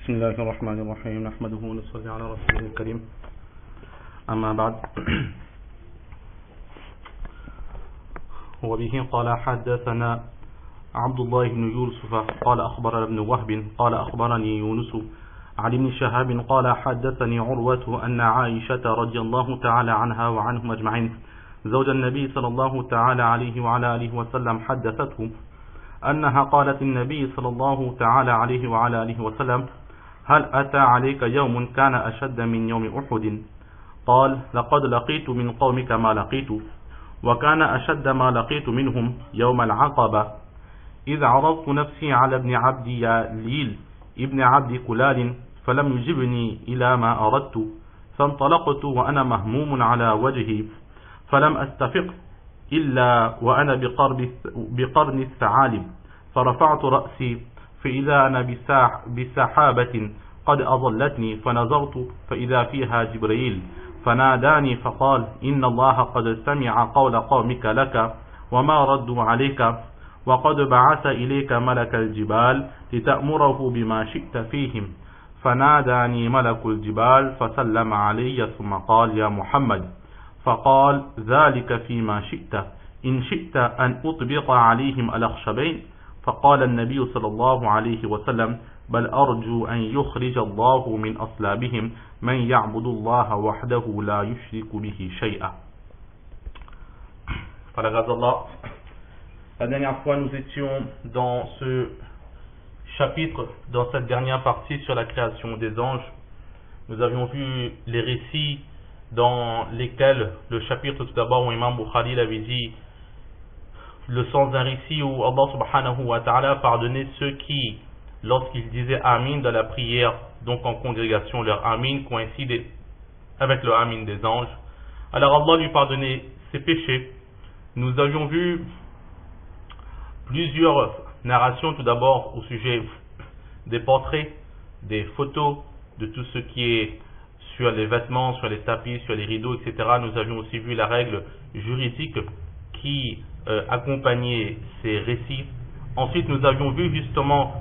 بسم الله الرحمن الرحيم نحمده ونصلي على رسوله الكريم أما بعد وبه قال حدثنا عبد الله بن يوسف قال أخبرنا ابن وهب قال أخبرني يونس عن ابن شهاب قال حدثني عروة أن عائشة رضي الله تعالى عنها وعنهم أجمعين زوج النبي صلى الله تعالى عليه وعلى آله وسلم حدثته أنها قالت النبي صلى الله تعالى عليه وعلى آله وسلم هل أتى عليك يوم كان أشد من يوم أحد؟ قال لقد لقيت من قومك ما لقيت وكان أشد ما لقيت منهم يوم العقبة إذ عرضت نفسي على ابن عبد ياليل ابن عبد كلال فلم يجبني إلى ما أردت فانطلقت وأنا مهموم على وجهي فلم أستفق إلا وأنا بقرن الثعالب فرفعت رأسي فإذا أنا بسحابة قد أظلتني فنظرت فإذا فيها جبريل فناداني فقال إن الله قد سمع قول قومك لك وما ردوا عليك وقد بعث إليك ملك الجبال لتأمره بما شئت فيهم فناداني ملك الجبال فسلم علي ثم قال يا محمد فقال ذلك فيما شئت إن شئت أن أطبق عليهم الأخشبين فقال النبي صلى الله عليه وسلم بل أرجو أن يخرج الله من أصلابهم من يعبد الله وحده لا يشرك به شيئا. Par la grâce d'Allah, la dernière fois nous étions dans ce chapitre, dans cette dernière partie sur la création des anges. Nous avions vu les récits dans lesquels le chapitre tout d'abord où Imam Bukhari l'avait dit le sens d'un récit où Allah subhanahu wa ta'ala pardonnait ceux qui, lorsqu'ils disaient Amin dans la prière, donc en congrégation, leur Amin coïncidait avec le Amin des anges. Alors Allah lui pardonnait ses péchés. Nous avions vu plusieurs narrations tout d'abord au sujet des portraits, des photos, de tout ce qui est sur les vêtements, sur les tapis, sur les rideaux, etc. Nous avions aussi vu la règle juridique qui accompagnait ces récits. Ensuite, nous avions vu justement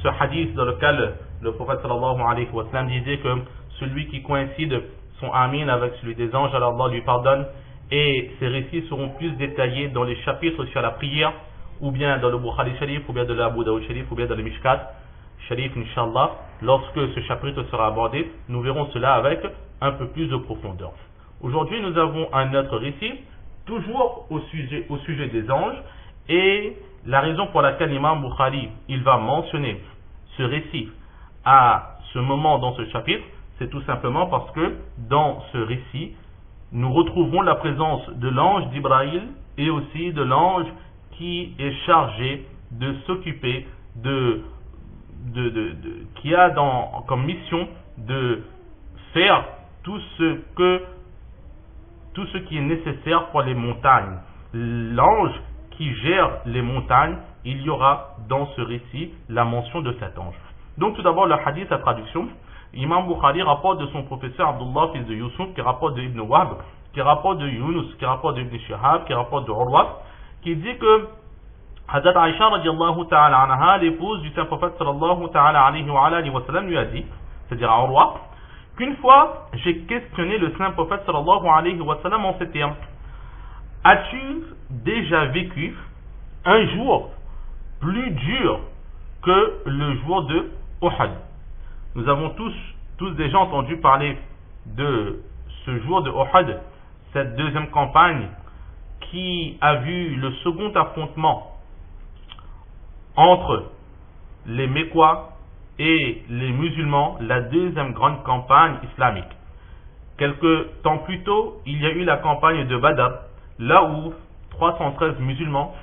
ce hadith dans lequel le prophète sallallahu alayhi wa sallam disait que celui qui coïncide son amin avec celui des anges, alors Allah lui pardonne. Et ces récits seront plus détaillés dans les chapitres sur la prière, ou bien dans le Bukhari Sharif, ou bien dans l'Abu Daoud Sharif, ou bien dans le Mishkat Sharif, Inch'Allah. Lorsque ce chapitre sera abordé, nous verrons cela avec un peu plus de profondeur. Aujourd'hui, nous avons un autre récit, toujours au sujet des anges, et la raison pour laquelle l'imam Bukhari il va mentionner ce récit à ce moment dans ce chapitre, c'est tout simplement parce que dans ce récit, nous retrouvons la présence de l'ange d'Ibrahim et aussi de l'ange qui est chargé de s'occuper qui a comme mission de faire tout ce qui est nécessaire pour les montagnes. L'ange qui gère les montagnes, il y aura dans ce récit la mention de cet ange. Donc tout d'abord le hadith, la traduction. Imam Bukhari rapporte de son professeur Abdullah fils de Yusuf, qui rapporte de Ibn Wahb, qui rapporte de Yunus, qui rapporte de Ibn Shihab, qui rapporte de Urwa, qui dit que Hazrat Aisha radiallahu ta'ala anha, l'épouse du saint prophète sallallahu ta'ala alayhi wa sallam, lui a dit, c'est-à-dire à Urwa, qu'une fois j'ai questionné le saint prophète sallallahu alayhi wa sallam en ces termes: as-tu déjà vécu un jour plus dur que le jour de Uhud? Nous avons tous déjà entendu parler de ce jour de Uhud, cette deuxième campagne qui a vu le second affrontement entre les Mécois et les musulmans, la deuxième grande campagne islamique. Quelque temps plus tôt, il y a eu la campagne de Badr, là où 313 musulmans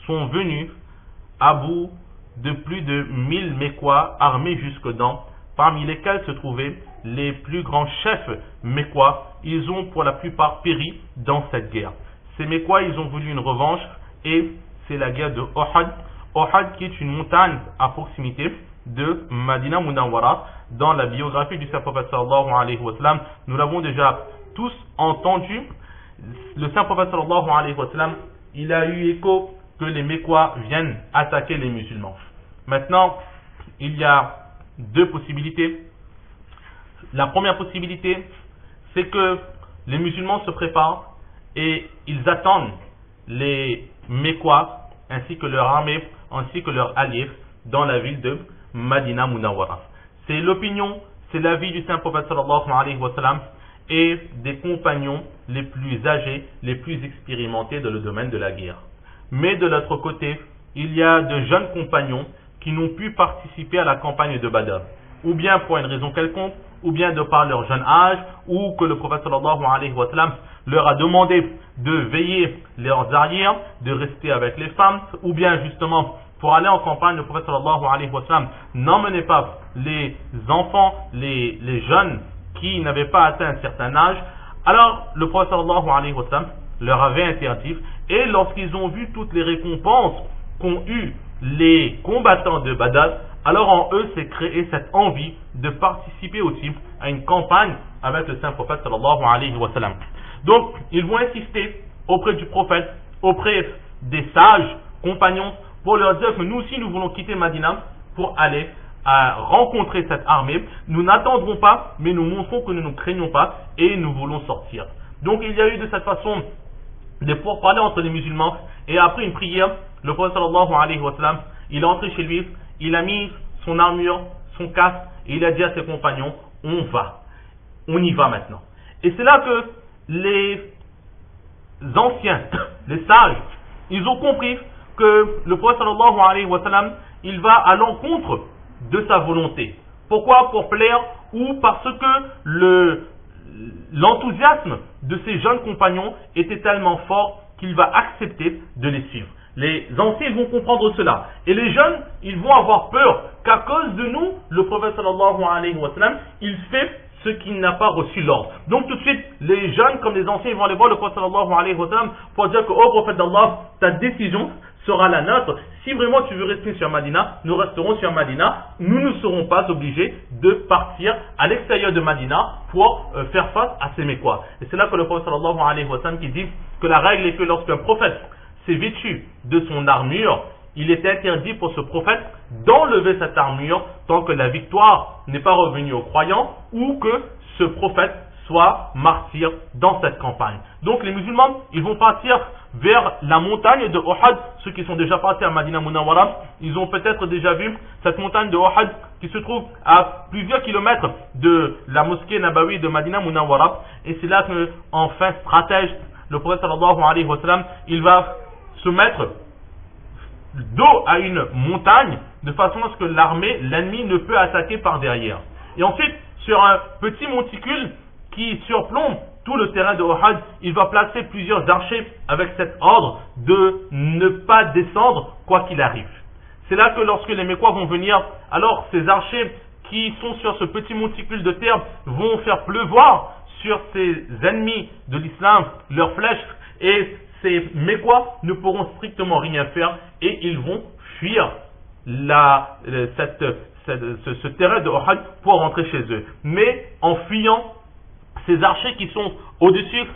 sont venus à bout de plus de 1000 Mécois armés jusque dents, parmi lesquels se trouvaient les plus grands chefs Mécois. Ils ont pour la plupart péri dans cette guerre. Ces Mécois, ils ont voulu une revanche et c'est la guerre de Uhud. Uhud qui est une montagne à proximité de Madina Munawwara. Dans la biographie du saint prophète sallallahu alayhi wa sallam, nous l'avons déjà tous entendu. Le saint prophète sallallahu alayhi wa sallam, il a eu écho que les Mécois viennent attaquer les musulmans. Maintenant, il y a deux possibilités. La première possibilité, c'est que les musulmans se préparent et ils attendent les Mécois ainsi que leur armée, ainsi que leurs alliés dans la ville de Madina Munawwara. C'est l'opinion, c'est l'avis du Saint-Prophète sallallahu alayhi wa sallam et des compagnons les plus âgés, les plus expérimentés dans le domaine de la guerre. Mais de l'autre côté, il y a de jeunes compagnons qui n'ont pu participer à la campagne de Badr, ou bien pour une raison quelconque, ou bien de par leur jeune âge, ou que le prophète sallallahu alayhi wa sallam leur a demandé de veiller leurs arrières, de rester avec les femmes, ou bien justement pour aller en campagne, le prophète sallallahu alayhi wa sallam n'emmenait pas les enfants, les jeunes qui n'avaient pas atteint un certain âge. Alors le prophète sallallahu alayhi wa sallam leur avait interdit, et lorsqu'ils ont vu toutes les récompenses qu'ont eu les combattants de Badr, alors en eux s'est créé cette envie de participer aussi à une campagne avec le saint prophète sallallahu alayhi wa sallam. Donc ils vont insister auprès du prophète, auprès des sages compagnons, pour leur dire que nous aussi nous voulons quitter Madina pour aller à rencontrer cette armée. Nous n'attendrons pas, mais nous montrons que nous ne craignons pas et nous voulons sortir. Donc il y a eu de cette façon des pourparlers entre les musulmans, et après une prière, le prophète sallallahu alayhi wa sallam, il est entré chez lui, il a mis son armure, son casque, et il a dit à ses compagnons, on y va maintenant. Et c'est là que les anciens, les sages, ils ont compris que le prophète sallallahu alayhi wa sallam, il va à l'encontre de sa volonté. Pourquoi? Pour plaire, ou parce que l'enthousiasme de ses jeunes compagnons était tellement fort qu'il va accepter de les suivre. Les anciens vont comprendre cela. Et les jeunes, ils vont avoir peur qu'à cause de nous, le prophète sallallahu alayhi wa sallam, il fait ce qu'il n'a pas reçu l'ordre. Donc tout de suite, les jeunes comme les anciens, ils vont aller voir le prophète sallallahu alayhi wa sallam pour dire que, oh prophète d'Allah, ta décision sera la nôtre. Si vraiment tu veux rester sur Madina, nous resterons sur Madina. Nous ne serons pas obligés de partir à l'extérieur de Madina pour faire face à ces Mécois. Et c'est là que le prophète sallallahu alayhi wa sallam qui dit que la règle est que lorsqu'un prophète s'est vêtu de son armure, il est interdit pour ce prophète d'enlever cette armure tant que la victoire n'est pas revenue aux croyants ou que ce prophète soit martyr dans cette campagne. Donc les musulmans, ils vont partir vers la montagne de Uhud. Ceux qui sont déjà partis à Madina Munawwara, ils ont peut-être déjà vu cette montagne de Uhud qui se trouve à plusieurs kilomètres de la mosquée Nabawi de Madina Munawwara. Et c'est là que, enfin, stratège, le prophète sallallahu alayhi wa sallam, il va se mettre dos à une montagne de façon à ce que l'ennemi ne peut attaquer par derrière. Et ensuite, sur un petit monticule qui surplombe tout le terrain de Uhud, il va placer plusieurs archers avec cet ordre de ne pas descendre quoi qu'il arrive. C'est là que lorsque les Mécois vont venir, alors ces archers qui sont sur ce petit monticule de terre vont faire pleuvoir sur ces ennemis de l'islam leurs flèches, et ces Mécois ne pourront strictement rien faire et ils vont fuir ce terrain de Uhud pour rentrer chez eux. Mais en fuyant, ces archers qui sont au-dessus,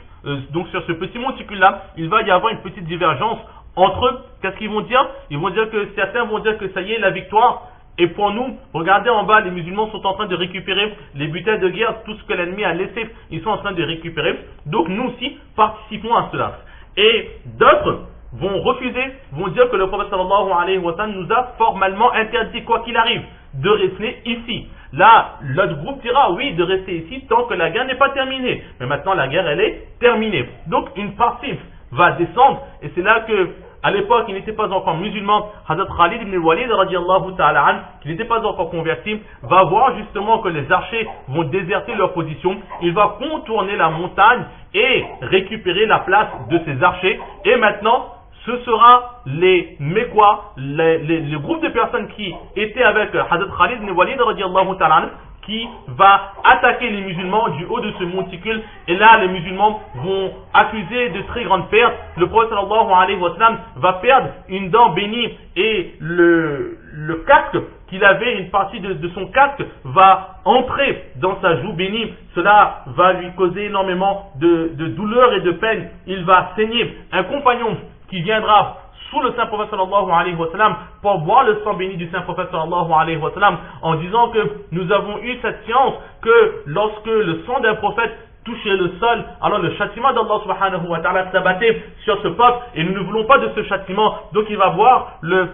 donc sur ce petit monticule-là, il va y avoir une petite divergence entre eux. Qu'est-ce qu'ils vont dire? Ils vont dire que certains vont dire que ça y est, la victoire. Et pour nous, regardez en bas, les musulmans sont en train de récupérer les butins de guerre, tout ce que l'ennemi a laissé, ils sont en train de récupérer. Donc nous aussi, participons à cela. Et d'autres vont refuser, vont dire que le prophète sallallahu alayhi wa sallam nous a formellement interdit, quoi qu'il arrive, de rester ici. Là, l'autre groupe dira oui, de rester ici tant que la guerre n'est pas terminée. Mais maintenant, la guerre, elle est terminée. Donc, une partie va descendre, et c'est là que, à l'époque, il n'était pas encore musulman, Hazrat Khalid ibn Walid, radiallahu ta'ala an, qui n'était pas encore converti, va voir justement que les archers vont déserter leur position. Il va contourner la montagne et récupérer la place de ces archers. Et maintenant, ce sera les Mécois, le groupe de personnes qui étaient avec Hazrat Khalid ibn Walid, radiallahu ta'ala an, qui va attaquer les musulmans du haut de ce monticule. Et là, les musulmans vont accuser de très grandes pertes. Le prophète sallallahu alayhi wa sallam va perdre une dent bénie, et le casque qu'il avait, une partie de son casque va entrer dans sa joue bénie. Cela va lui causer énormément de douleur et de peine. Il va saigner. Un compagnon qui viendra sous le saint prophète sallallahu alayhi wa sallam pour boire le sang béni du saint prophète sallallahu alayhi wa sallam, en disant que nous avons eu cette science que lorsque le sang d'un prophète toucher le sol, alors le châtiment d'Allah subhanahu wa ta'ala s'abattait sur ce peuple, et nous ne voulons pas de ce châtiment. Donc il va boire le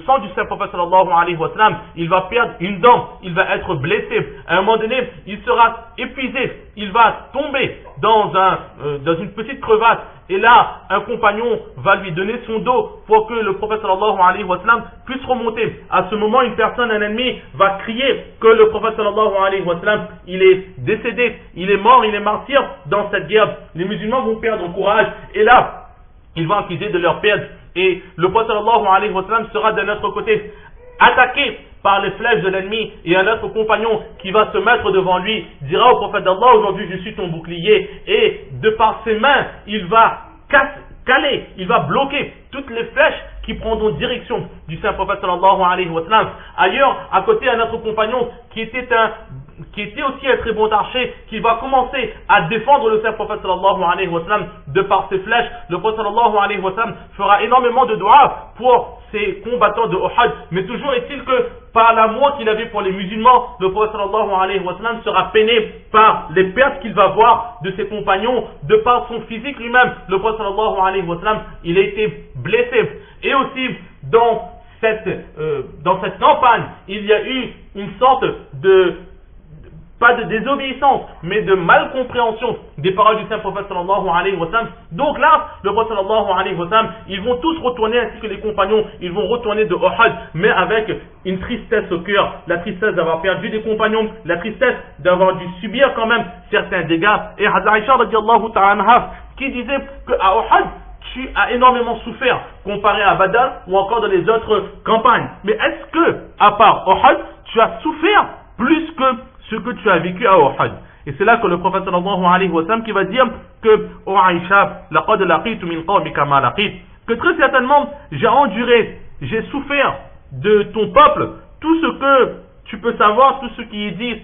sang du saint prophète sallallahu alayhi wa sallam, il va perdre une dent, il va être blessé, à un moment donné il sera épuisé, il va tomber dans une petite crevasse, et là un compagnon va lui donner son dos pour que le prophète sallallahu alayhi wa sallam puisse remonter. À ce moment, une personne, un ennemi, va crier que le prophète sallallahu alayhi wa sallam il est décédé, il est mort, il est martyr dans cette guerre. Les musulmans vont perdre en courage, et là ils vont accuser de leur perdre, et le prophète sallallahu alayhi wa sallam sera de notre côté attaqué par les flèches de l'ennemi, et un autre compagnon qui va se mettre devant lui dira au prophète d'Allah: aujourd'hui je suis ton bouclier, et de par ses mains il va caler, il va bloquer toutes les flèches qui prendront direction du saint prophète sallallahu alayhi wa sallam. Ailleurs, à côté, un autre compagnon qui était aussi un très bon archer, qui va commencer à défendre le saint prophète sallallahu alayhi wa sallam de par ses flèches. Le prophète sallallahu alayhi wa sallam fera énormément de doigts pour ces combattants de Uhud, mais toujours est-il que par l'amour qu'il avait pour les musulmans, le prophète sallallahu alayhi wa sallam sera peiné par les pertes qu'il va voir de ses compagnons, de par son physique lui-même. Le prophète sallallahu alayhi wa sallam, il a été blessé. Et aussi, dans cette campagne, il y a eu une sorte pas de désobéissance, mais de malcompréhension des paroles du saint prophète sallallahu alayhi wa sallam. Donc là, le prophète sallallahu alayhi wa sallam, ils vont tous retourner, ainsi que les compagnons, ils vont retourner de Uhud, mais avec une tristesse au cœur, la tristesse d'avoir perdu des compagnons, la tristesse d'avoir dû subir quand même certains dégâts. Et Aïcha radiallahu ta'ala anha, qui disait qu'à Uhud, tu as énormément souffert comparé à Badr ou encore dans les autres campagnes. Mais est-ce que, à part Uhud, tu as souffert plus que ce que tu as vécu à Uhud? Et c'est là que le prophète sallallahu alayhi wa sallam qui va dire que « O Aïcha, laqad laqitu min qawmika ma laqit » que très certainement j'ai enduré, j'ai souffert de ton peuple tout ce que tu peux savoir, tout ce qui est dit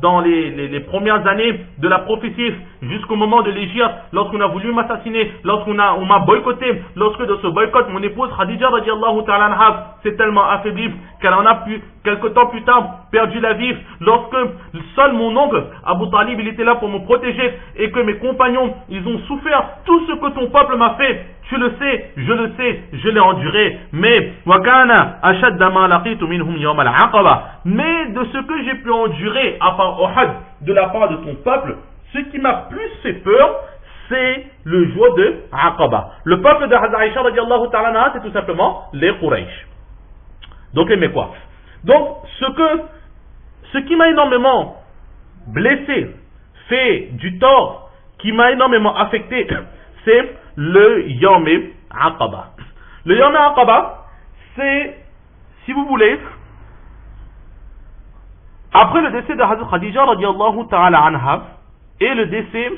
dans les premières années de la prophétie jusqu'au moment de l'Égypte, lorsqu'on a voulu m'assassiner, lorsqu'on m'a boycotté, lorsque de ce boycott mon épouse Khadija radiallahu ta'ala anha s'est tellement affaiblie qu'elle en a quelque temps plus tard perdu la vie, lorsque seul mon oncle Abu Talib il était là pour me protéger, et que mes compagnons ils ont souffert tout ce que ton peuple m'a fait. Tu le sais, je l'ai enduré. Mais mais de ce que j'ai pu endurer à part Uhud de la part de ton peuple, ce qui m'a plus fait peur, c'est le jour de Aqaba. Le peuple de Aïcha radiallahu ta'ala anha, c'est tout simplement les Quraysh, donc les Mécois. Donc ce qui m'a énormément blessé, fait du tort, qui m'a énormément affecté, c'est le Yawm Aqaba. Le Yawm Aqaba, c'est, si vous voulez, après le décès de Hazrat Khadija radiallahu ta'ala anha et le décès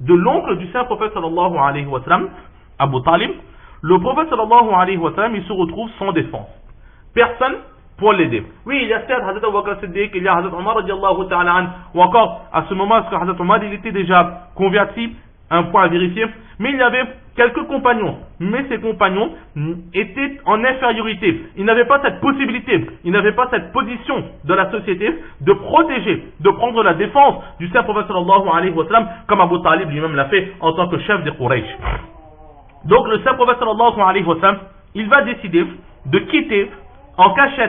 de l'oncle du saint prophète sallallahu alayhi wa sallam, Abu Talib, le prophète sallallahu alayhi wa sallam, il se retrouve sans défense. Personne pour l'aider. Oui, il y a certes Hazrat Abu Bakr Siddiq, il y a Hazrat Omar radiallahu ta'ala anhu, ou encore à ce moment, parce que Hazrat Omar il était déjà converti, un point à vérifier, mais il y avait quelques compagnons, mais ces compagnons étaient en infériorité. Ils n'avaient pas cette possibilité, ils n'avaient pas cette position de la société de protéger, de prendre la défense du saint prophète sallallahu alayhi wa sallam, comme Abu Talib lui-même l'a fait en tant que chef des Quraysh. Donc le saint prophète sallallahu alayhi wa sallam, il va décider de quitter en cachette